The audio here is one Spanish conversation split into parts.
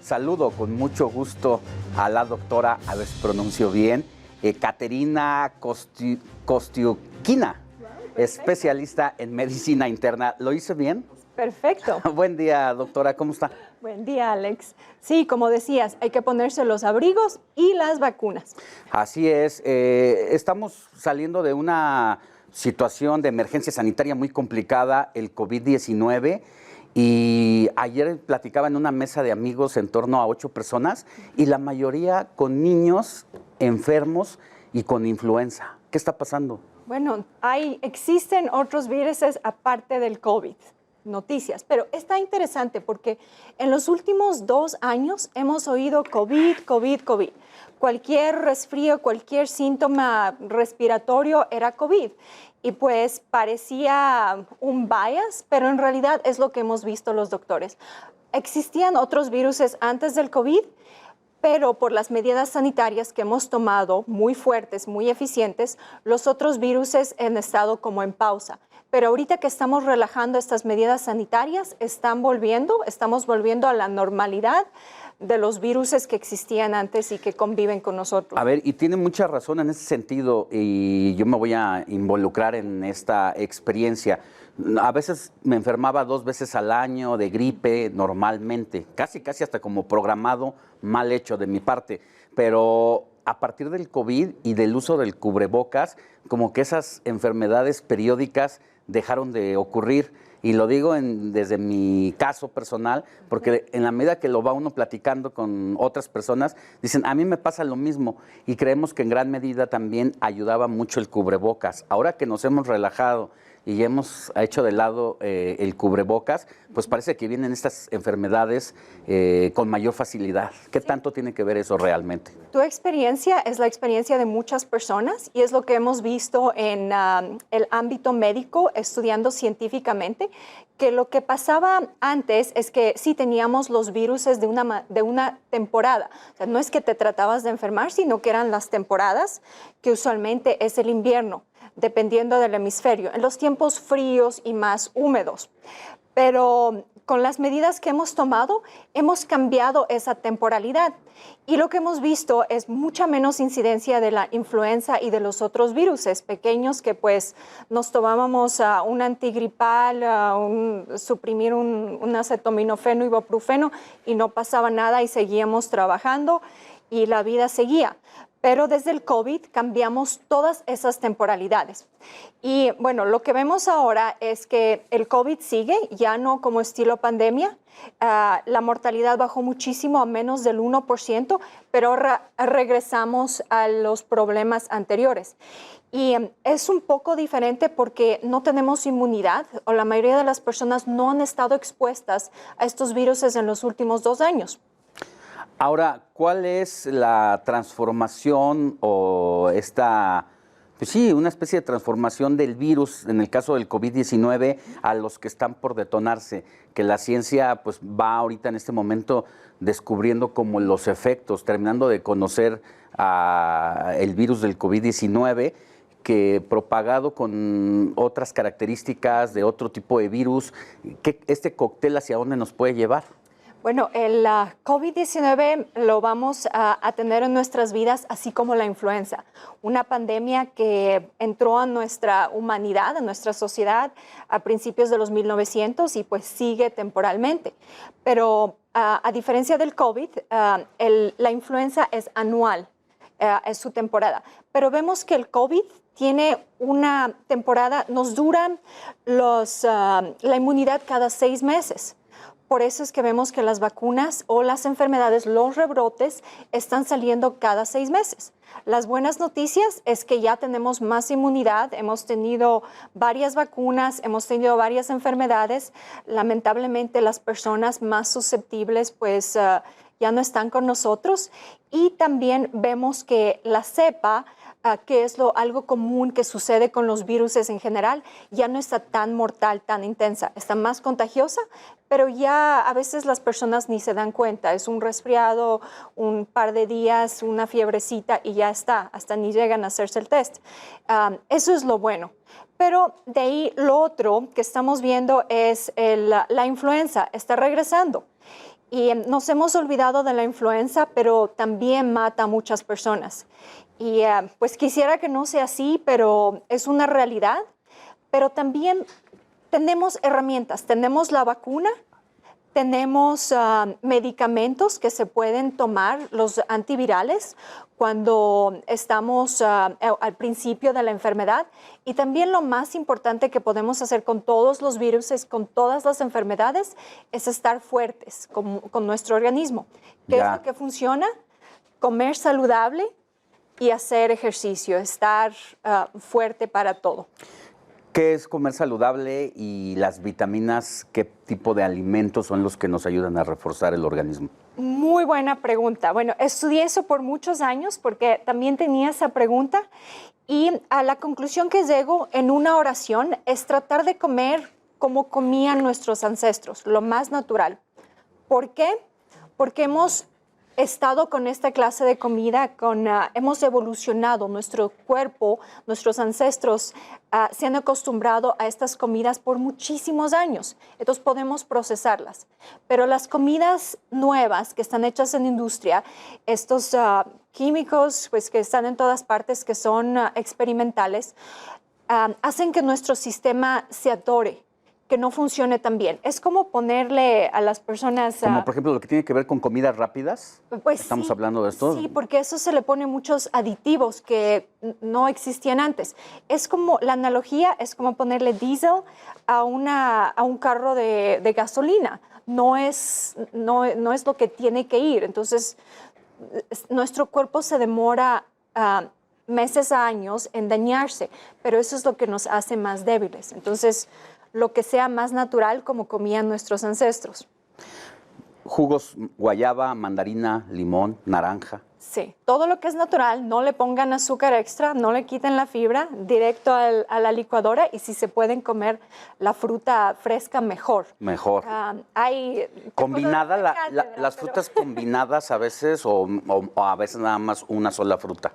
Saludo con mucho gusto a la doctora, a ver si pronuncio bien, Caterina Kostiukina, especialista en medicina interna. ¿Lo hice bien? Perfecto. Buen día, doctora, ¿cómo está? Buen día, Alex. Sí, como decías, hay que ponerse los abrigos y las vacunas. Así es, estamos saliendo de una situación de emergencia sanitaria muy complicada, el COVID-19, y ayer platicaba en una mesa de amigos en torno a 8 personas y la mayoría con niños enfermos y con influenza. ¿Qué está pasando? Bueno, existen otros virus aparte del COVID. Noticias, pero está interesante porque en los últimos 2 años hemos oído COVID. Cualquier resfrío, cualquier síntoma respiratorio era COVID. Y pues parecía un bias, pero en realidad es lo que hemos visto los doctores. Existían otros virus antes del COVID, pero por las medidas sanitarias que hemos tomado, muy fuertes, muy eficientes, los otros virus han estado como en pausa. Pero ahorita que estamos relajando estas medidas sanitarias, estamos volviendo a la normalidad de los virus que existían antes y que conviven con nosotros. A ver, y tiene mucha razón en ese sentido, y yo me voy a involucrar en esta experiencia. A veces me enfermaba 2 veces al año de gripe normalmente, casi hasta como programado, mal hecho de mi parte, pero a partir del COVID y del uso del cubrebocas, como que esas enfermedades periódicas dejaron de ocurrir. Y lo digo desde mi caso personal, porque en la medida que lo va uno platicando con otras personas, dicen, a mí me pasa lo mismo, y creemos que en gran medida también ayudaba mucho el cubrebocas. Ahora que nos hemos relajado y hemos hecho de lado el cubrebocas, pues parece que vienen estas enfermedades con mayor facilidad. ¿Qué tanto tiene que ver eso realmente? Tu experiencia es la experiencia de muchas personas y es lo que hemos visto en el ámbito médico, estudiando científicamente, que lo que pasaba antes es que sí teníamos los virus de una temporada. O sea, no es que te tratabas de enfermar, sino que eran las temporadas, que usualmente es el invierno, dependiendo del hemisferio, en los tiempos fríos y más húmedos. Pero con las medidas que hemos tomado, hemos cambiado esa temporalidad. Y lo que hemos visto es mucha menos incidencia de la influenza y de los otros virus pequeños que pues nos tomábamos un antigripal, suprimir un acetaminofeno, ibuprofeno y no pasaba nada y seguíamos trabajando y la vida seguía. Pero desde el COVID cambiamos todas esas temporalidades. Y bueno, lo que vemos ahora es que el COVID sigue, ya no como estilo pandemia. La mortalidad bajó muchísimo, a menos del 1%, pero regresamos a los problemas anteriores. Y es un poco diferente porque no tenemos inmunidad, o la mayoría de las personas no han estado expuestas a estos virus en los últimos 2 años. Ahora, ¿cuál es la transformación o pues sí, una especie de transformación del virus, en el caso del COVID-19, a los que están por detonarse? Que la ciencia pues va ahorita en este momento descubriendo como los efectos, terminando de conocer el virus del COVID-19, que propagado con otras características de otro tipo de virus, ¿este cóctel hacia dónde nos puede llevar? Bueno, el COVID-19 lo vamos a tener en nuestras vidas, así como la influenza, una pandemia que entró a nuestra humanidad, a nuestra sociedad a principios de los 1900 y pues sigue temporalmente. Pero a diferencia del COVID, la influenza es anual, es su temporada. Pero vemos que el COVID tiene una temporada, nos duran la inmunidad cada 6 meses. Por eso es que vemos que las vacunas o las enfermedades, los rebrotes, están saliendo cada 6 meses. Las buenas noticias es que ya tenemos más inmunidad, hemos tenido varias vacunas, hemos tenido varias enfermedades. Lamentablemente las personas más susceptibles pues ya no están con nosotros. Y también vemos que la cepa, que es algo común que sucede con los virus en general, ya no está tan mortal, tan intensa, está más contagiosa, pero ya a veces las personas ni se dan cuenta, es un resfriado, un par de días, una fiebrecita y ya está, hasta ni llegan a hacerse el test. Eso es lo bueno. Pero de ahí lo otro que estamos viendo es la influenza, está regresando. Y nos hemos olvidado de la influenza, pero también mata a muchas personas. Y pues quisiera que no sea así, pero es una realidad. Pero también tenemos herramientas, tenemos la vacuna, tenemos medicamentos que se pueden tomar, los antivirales, cuando estamos al principio de la enfermedad. Y también lo más importante que podemos hacer con todos los virus, con todas las enfermedades, es estar fuertes con nuestro organismo. ¿Qué es lo que funciona? Comer saludable y hacer ejercicio, estar fuerte para todo. ¿Qué es comer saludable y las vitaminas? ¿Qué tipo de alimentos son los que nos ayudan a reforzar el organismo? Muy buena pregunta. Bueno, estudié eso por muchos años porque también tenía esa pregunta y a la conclusión que llego en una oración es tratar de comer como comían nuestros ancestros, lo más natural. ¿Por qué? Porque hemos estado con esta clase de comida, hemos evolucionado, nuestro cuerpo, nuestros ancestros se han acostumbrado a estas comidas por muchísimos años, entonces podemos procesarlas. Pero las comidas nuevas que están hechas en industria, estos químicos pues, que están en todas partes, que son experimentales, hacen que nuestro sistema se atore, que no funcione tan bien. Es como ponerle a las personas... Como por ejemplo lo que tiene que ver con comidas rápidas. Pues ¿Estamos sí, hablando de esto? Sí, porque eso se le pone muchos aditivos que no existían antes. Es como, la analogía es como ponerle diésel a un carro de gasolina. No es lo que tiene que ir. Entonces, nuestro cuerpo se demora meses a años en dañarse, pero eso es lo que nos hace más débiles. Entonces, lo que sea más natural como comían nuestros ancestros. Jugos, guayaba, mandarina, limón, naranja. Sí, todo lo que es natural, no le pongan azúcar extra, no le quiten la fibra, directo a la licuadora y si se pueden comer la fruta fresca, mejor. Mejor. Combinada, las frutas combinadas a veces o a veces nada más una sola fruta.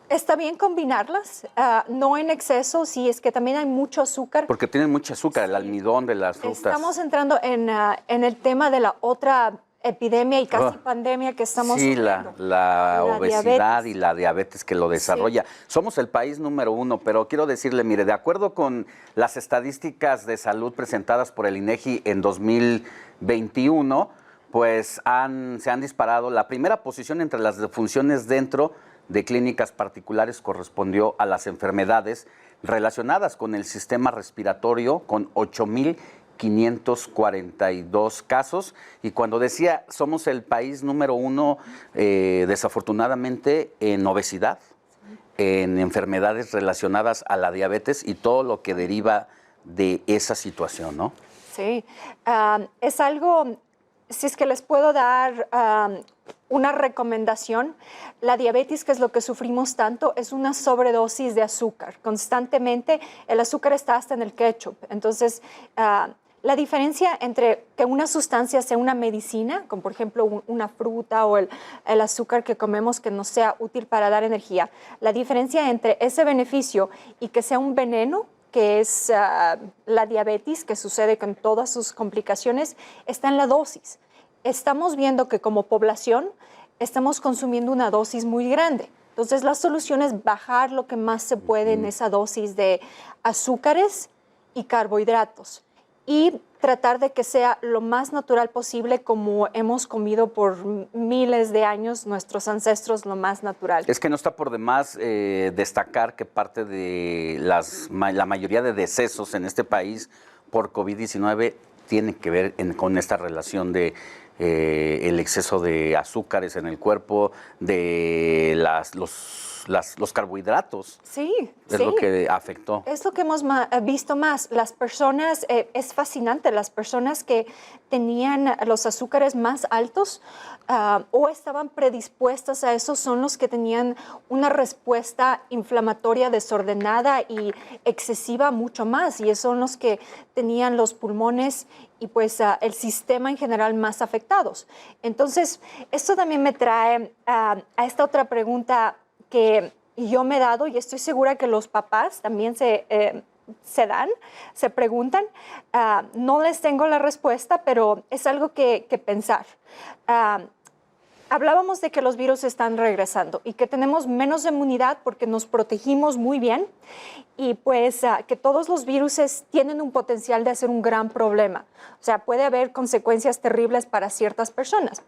Está bien combinarlas, no en exceso, si es que también hay mucho azúcar. Porque tienen mucho azúcar, el almidón de las frutas. Estamos entrando en el tema de la otra epidemia y casi pandemia que estamos sufriendo. La obesidad diabetes. Y la diabetes que lo desarrolla. Sí. Somos el país número 1, pero quiero decirle, mire, de acuerdo con las estadísticas de salud presentadas por el INEGI en 2021, pues se han disparado. La primera posición entre las defunciones dentro de clínicas particulares correspondió a las enfermedades relacionadas con el sistema respiratorio, con 8,542 casos. Y cuando decía, somos el país número 1, desafortunadamente, en obesidad, en enfermedades relacionadas a la diabetes y todo lo que deriva de esa situación, ¿no? Sí, es algo... Si es que les puedo dar una recomendación, la diabetes, que es lo que sufrimos tanto, es una sobredosis de azúcar. Constantemente el azúcar está hasta en el ketchup. Entonces, la diferencia entre que una sustancia sea una medicina, como por ejemplo una fruta o el azúcar que comemos que nos sea útil para dar energía, la diferencia entre ese beneficio y que sea un veneno, que es la diabetes, que sucede con todas sus complicaciones, está en la dosis. Estamos viendo que como población estamos consumiendo una dosis muy grande. Entonces, la solución es bajar lo que más se puede en esa dosis de azúcares y carbohidratos y tratar de que sea lo más natural posible, como hemos comido por miles de años nuestros ancestros, lo más natural. Es que no está por demás destacar que parte de la mayoría de decesos en este país por COVID-19 tiene que ver con esta relación de el exceso de azúcares en el cuerpo, de los carbohidratos. Sí, es lo que afectó. Es lo que hemos visto más. Las personas, es fascinante, las personas que tenían los azúcares más altos o estaban predispuestas a eso son los que tenían una respuesta inflamatoria desordenada y excesiva mucho más. Y esos son los que tenían los pulmones y pues el sistema en general más afectados. Entonces, esto también me trae a esta otra pregunta que yo me he dado y estoy segura que los papás también se se dan, se preguntan. No les tengo la respuesta, pero es algo que pensar. Hablábamos de que los virus están regresando y que tenemos menos inmunidad porque nos protegimos muy bien y pues que todos los virus tienen un potencial de hacer un gran problema. O sea, puede haber consecuencias terribles para ciertas personas.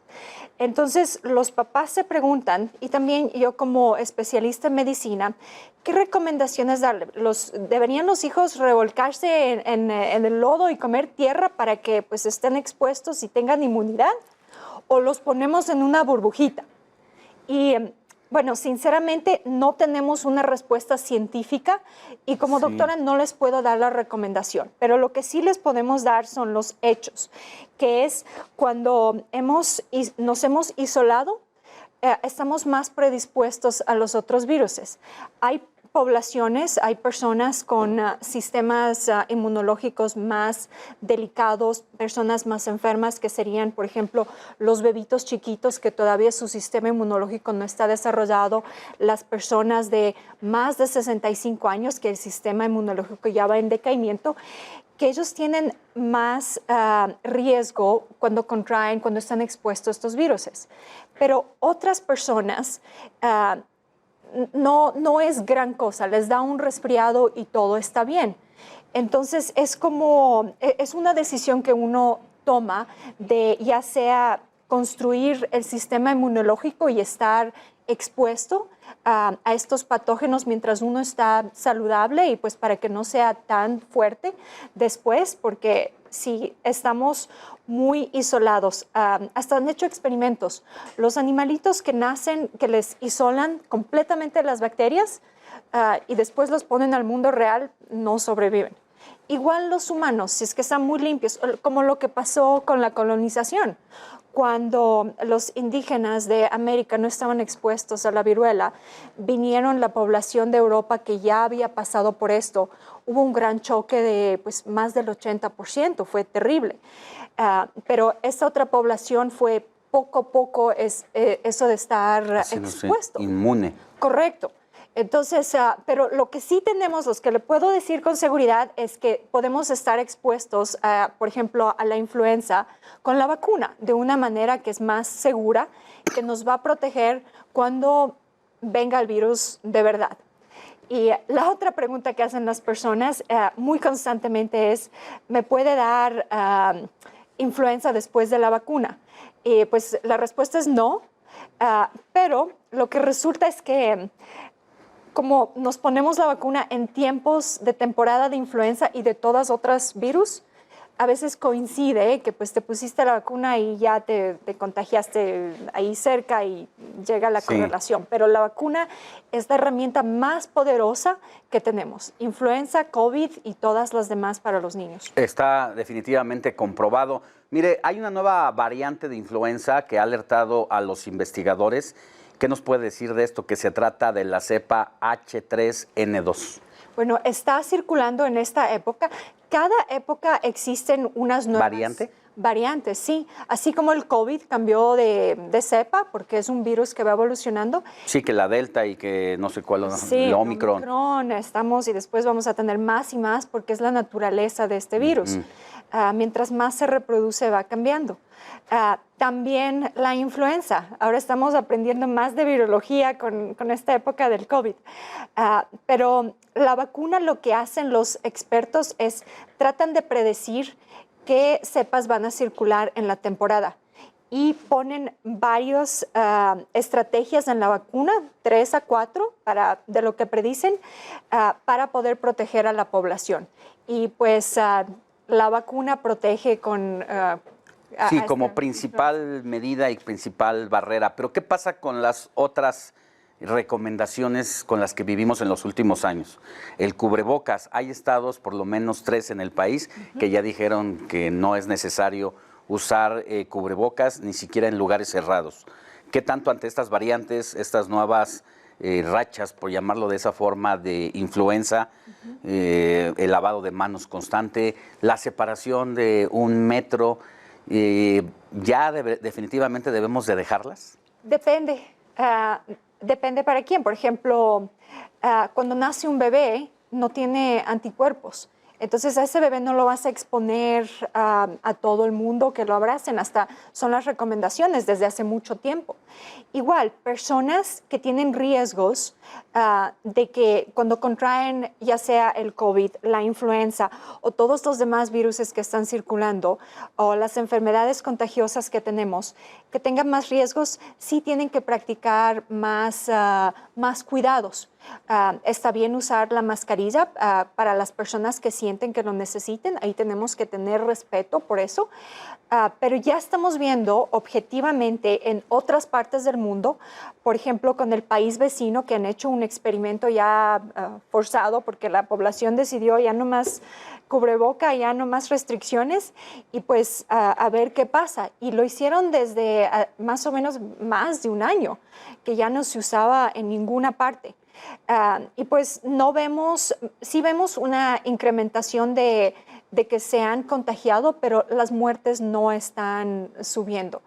Entonces, los papás se preguntan, y también yo como especialista en medicina, ¿qué recomendaciones darle? ¿Deberían los hijos revolcarse en el lodo y comer tierra para que pues estén expuestos y tengan inmunidad? ¿O los ponemos en una burbujita? Y bueno, sinceramente no tenemos una respuesta científica y como doctora no les puedo dar la recomendación, pero lo que sí les podemos dar son los hechos, que es cuando nos hemos isolado, estamos más predispuestos a los otros virus. Hay poblaciones, hay personas con sistemas inmunológicos más delicados, personas más enfermas que serían, por ejemplo, los bebitos chiquitos que todavía su sistema inmunológico no está desarrollado, las personas de más de 65 años que el sistema inmunológico ya va en decaimiento, que ellos tienen más riesgo cuando contraen, cuando están expuestos a estos virus. Pero otras personas no es gran cosa, les da un resfriado y todo está bien. Entonces es una decisión que uno toma de ya sea construir el sistema inmunológico y estar expuesto a estos patógenos mientras uno está saludable y pues para que no sea tan fuerte después, porque si estamos muy isolados, hasta han hecho experimentos, los animalitos que nacen, que les isolan completamente las bacterias y después los ponen al mundo real, no sobreviven. Igual los humanos, si es que están muy limpios, como lo que pasó con la colonización. Cuando los indígenas de América no estaban expuestos a la viruela, vinieron la población de Europa que ya había pasado por esto. Hubo un gran choque de pues, más del 80%, fue terrible. Pero esta otra población fue poco a poco eso de estar expuesto. Inmune. Correcto. Entonces, pero lo que sí tenemos, los que le puedo decir con seguridad, es que podemos estar expuestos, por ejemplo, a la influenza con la vacuna de una manera que es más segura, que nos va a proteger cuando venga el virus de verdad. Y la otra pregunta que hacen las personas muy constantemente es, ¿me puede dar influenza después de la vacuna? Y pues la respuesta es no, pero lo que resulta es que como nos ponemos la vacuna en tiempos de temporada de influenza y de todas otras virus, a veces coincide que pues te pusiste la vacuna y ya te contagiaste ahí cerca y llega la correlación. Pero la vacuna es la herramienta más poderosa que tenemos. Influenza, COVID y todas las demás para los niños. Está definitivamente comprobado. Mire, hay una nueva variante de influenza que ha alertado a los investigadores. ¿Qué nos puede decir de esto? Que se trata de la cepa H3N2. Bueno, está circulando en esta época. Cada época existen unas nuevas variantes, sí. Así como el COVID cambió de cepa, porque es un virus que va evolucionando. Sí, que la Delta y que no sé cuál, sí, el Omicron. Estamos y después vamos a tener más y más porque es la naturaleza de este virus. Mientras más se reproduce va cambiando. También la influenza. Ahora estamos aprendiendo más de virología con esta época del COVID. Pero la vacuna, lo que hacen los expertos es tratan de predecir qué cepas van a circular en la temporada y ponen varias estrategias en la vacuna, 3 a 4 de lo que predicen, para poder proteger a la población. Y pues la vacuna protege con... sí, como principal medida y principal barrera. Pero ¿qué pasa con las otras recomendaciones con las que vivimos en los últimos años? El cubrebocas. Hay estados, por lo menos 3 en el país, que ya dijeron que no es necesario usar cubrebocas ni siquiera en lugares cerrados. ¿Qué tanto ante estas variantes, estas nuevas rachas, por llamarlo de esa forma, de influenza, el lavado de manos constante, la separación de 1 metro, ya definitivamente debemos de dejarlas? Depende. Depende para quién. Por ejemplo, cuando nace un bebé, no tiene anticuerpos. Entonces a ese bebé no lo vas a exponer a todo el mundo que lo abracen, hasta son las recomendaciones desde hace mucho tiempo. Igual, personas que tienen riesgos de que cuando contraen ya sea el COVID, la influenza o todos los demás virus que están circulando o las enfermedades contagiosas que tenemos, que tengan más riesgos, sí tienen que practicar más cuidados. Está bien usar la mascarilla para las personas que sienten que lo necesiten. Ahí tenemos que tener respeto por eso. Pero ya estamos viendo objetivamente en otras partes del mundo, por ejemplo, con el país vecino, que han hecho un experimento ya forzado porque la población decidió ya no más cubreboca, ya no más restricciones y pues a ver qué pasa. Y lo hicieron desde más o menos más de un año, que ya no se usaba en ninguna parte. Y pues sí vemos una incrementación de que se han contagiado, pero las muertes no están subiendo.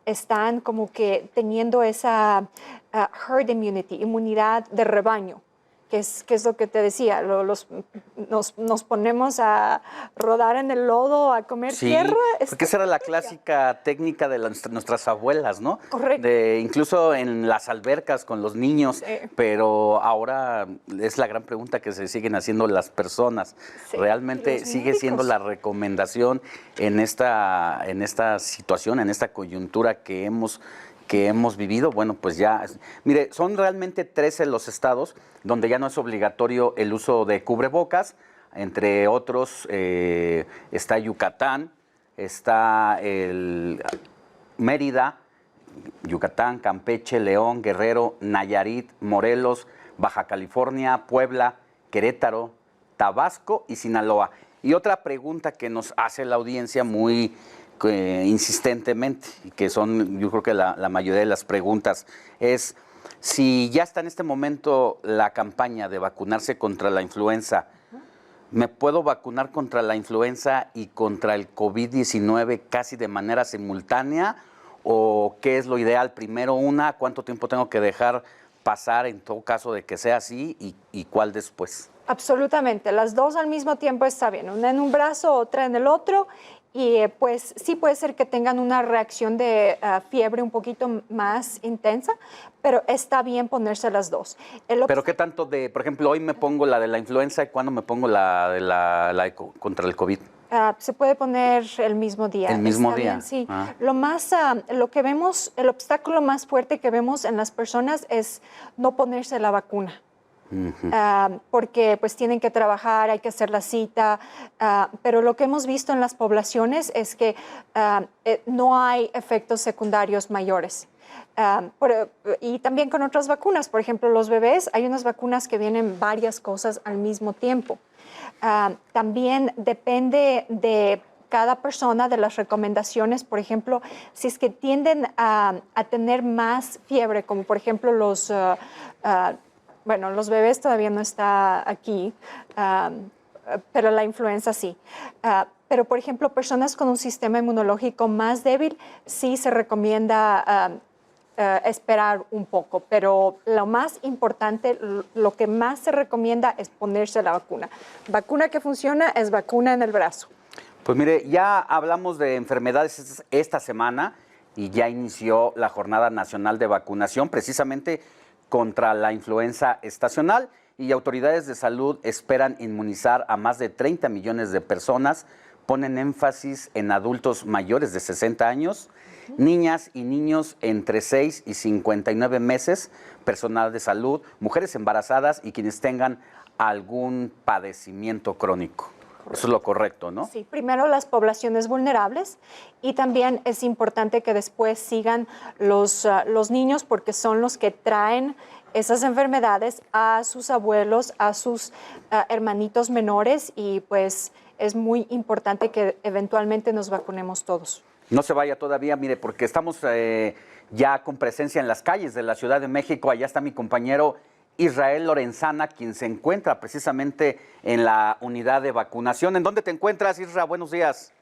Están como que teniendo esa herd immunity, inmunidad de rebaño, que es lo que te decía, nos ponemos a rodar en el lodo, a comer tierra. Porque esa era la clásica técnica de nuestras abuelas, ¿no? Correcto. Incluso en las albercas con los niños, pero ahora es la gran pregunta que se siguen haciendo las personas. Sí. ¿Realmente sigue siendo la recomendación en esta situación, en esta coyuntura que hemos vivido? Bueno, pues ya, mire, son realmente 13 los estados donde ya no es obligatorio el uso de cubrebocas, entre otros está Yucatán, está Mérida, Yucatán, Campeche, León, Guerrero, Nayarit, Morelos, Baja California, Puebla, Querétaro, Tabasco y Sinaloa. Y otra pregunta que nos hace la audiencia muy insistentemente, y que son yo creo que la mayoría de las preguntas, es si ya está en este momento la campaña de vacunarse contra la influenza. ¿Me puedo vacunar contra la influenza y contra el COVID-19 casi de manera simultánea? ¿O qué es lo ideal? Primero una, ¿cuánto tiempo tengo que dejar pasar en todo caso de que sea así y cuál después? Absolutamente, las dos al mismo tiempo está bien, una en un brazo, otra en el otro, y pues sí puede ser que tengan una reacción de fiebre un poquito más intensa, pero está bien ponerse las dos. Pero ¿qué tanto por ejemplo, hoy me pongo la de la influenza y cuándo me pongo la de contra el COVID? Se puede poner el mismo día. El mismo Está día. Bien, sí. Lo que vemos, el obstáculo más fuerte que vemos en las personas es no ponerse la vacuna. Porque pues tienen que trabajar, hay que hacer la cita, pero lo que hemos visto en las poblaciones es que no hay efectos secundarios mayores. Y también con otras vacunas, por ejemplo, los bebés, hay unas vacunas que vienen varias cosas al mismo tiempo. También depende de cada persona, de las recomendaciones, por ejemplo, si es que tienden a tener más fiebre, como por ejemplo los bebés todavía no está aquí, pero la influenza sí. Pero, por ejemplo, personas con un sistema inmunológico más débil, sí se recomienda esperar un poco. Pero lo más importante, lo que más se recomienda es ponerse la vacuna. Vacuna que funciona es vacuna en el brazo. Pues mire, ya hablamos de enfermedades esta semana y ya inició la Jornada Nacional de Vacunación, precisamente contra la influenza estacional, y autoridades de salud esperan inmunizar a más de 30 millones de personas. Ponen énfasis en adultos mayores de 60 años, niñas y niños entre 6 y 59 meses, personal de salud, mujeres embarazadas y quienes tengan algún padecimiento crónico. Eso es lo correcto, ¿no? Sí, primero las poblaciones vulnerables y también es importante que después sigan los niños porque son los que traen esas enfermedades a sus abuelos, a sus hermanitos menores y pues es muy importante que eventualmente nos vacunemos todos. No se vaya todavía, mire, porque estamos ya con presencia en las calles de la Ciudad de México. Allá está mi compañero Israel Lorenzana, quien se encuentra precisamente en la unidad de vacunación. ¿En dónde te encuentras, Isra? Buenos días.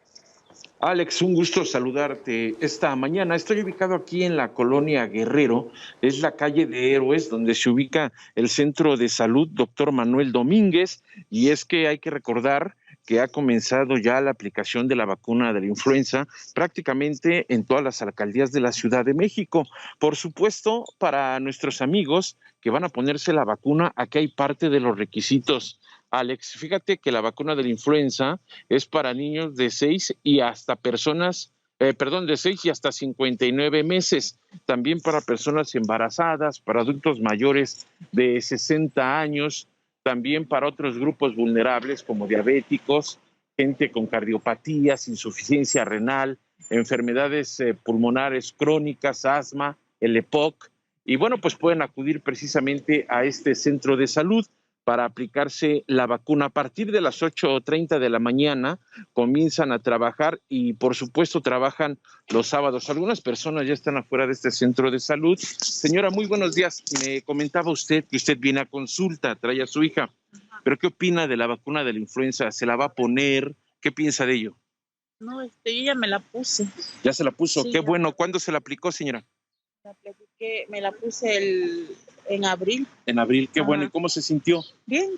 Alex, un gusto saludarte esta mañana. Estoy ubicado aquí en la colonia Guerrero, es la calle de Héroes, donde se ubica el Centro de Salud Doctor Manuel Domínguez, y es que hay que recordar que ha comenzado ya la aplicación de la vacuna de la influenza prácticamente en todas las alcaldías de la Ciudad de México. Por supuesto, para nuestros amigos que van a ponerse la vacuna, aquí hay parte de los requisitos. Alex, fíjate que la vacuna de la influenza es para niños de 6 y hasta personas, de 6 y hasta 59 meses, también para personas embarazadas, para adultos mayores de 60 años, también para otros grupos vulnerables como diabéticos, gente con cardiopatías, insuficiencia renal, enfermedades pulmonares crónicas, asma, el EPOC, y bueno, pues pueden acudir precisamente a este centro de salud para aplicarse la vacuna. A partir de las 8:30 de la mañana comienzan a trabajar y por supuesto trabajan los sábados. Algunas personas ya están afuera de este centro de salud. Señora, muy buenos días. Me comentaba usted que usted viene a consulta, trae a su hija. ¿Pero qué opina de la vacuna de la influenza? ¿Se la va a poner? ¿Qué piensa de ello? No, yo ya me la puse. ¿Ya se la puso? Sí, Qué ya. bueno. ¿Cuándo se la aplicó, señora? Me la puse en abril. En abril. Qué Ajá. bueno. ¿Y cómo se sintió? Bien,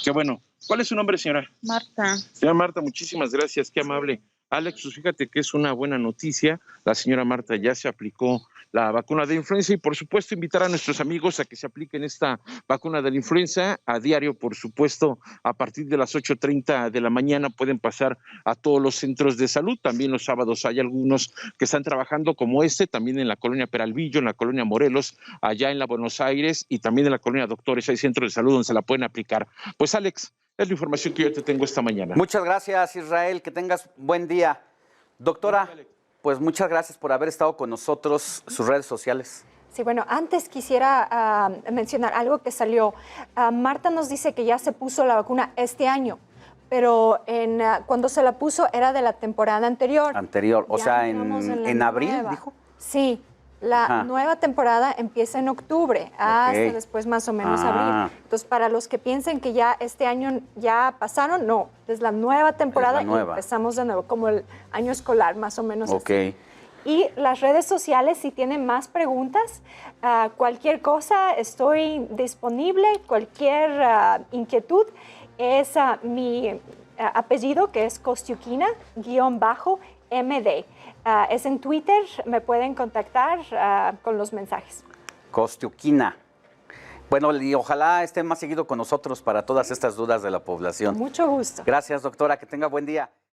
Qué bueno. ¿Cuál es su nombre, señora? Marta. Señora Marta, muchísimas gracias, qué amable. Alex, pues fíjate que es una buena noticia. La señora Marta ya se aplicó la vacuna de influenza y por supuesto invitar a nuestros amigos a que se apliquen esta vacuna de la influenza a diario, por supuesto, a partir de las 8:30 de la mañana pueden pasar a todos los centros de salud. También los sábados hay algunos que están trabajando como también en la colonia Peralvillo, en la colonia Morelos, allá en la Buenos Aires y también en la colonia Doctores. Hay centros de salud donde se la pueden aplicar. Pues Alex, es la información que yo te tengo esta mañana. Muchas gracias, Israel, que tengas buen día. Doctora, pues muchas gracias por haber estado con nosotros, sus redes sociales. Sí, bueno, antes quisiera mencionar algo que salió. Marta nos dice que ya se puso la vacuna este año, pero cuando se la puso era de la temporada anterior. Anterior, o Ya sea, entramos en la en abril, nueva. dijo. Sí, la Ajá. nueva temporada empieza en octubre, hasta después más o menos abril. Entonces, para los que piensen que ya este año ya pasaron, no, es la nueva temporada Es la nueva. y empezamos de nuevo, como el año escolar, más o menos Ok. así. Y las redes sociales, si tienen más preguntas, cualquier cosa, estoy disponible, cualquier inquietud, es mi apellido, que es Kostiukina_MD. Es en Twitter, me pueden contactar con los mensajes. Kostiukina. Bueno, y ojalá esté más seguido con nosotros para todas estas dudas de la población. Mucho gusto. Gracias, doctora, que tenga buen día.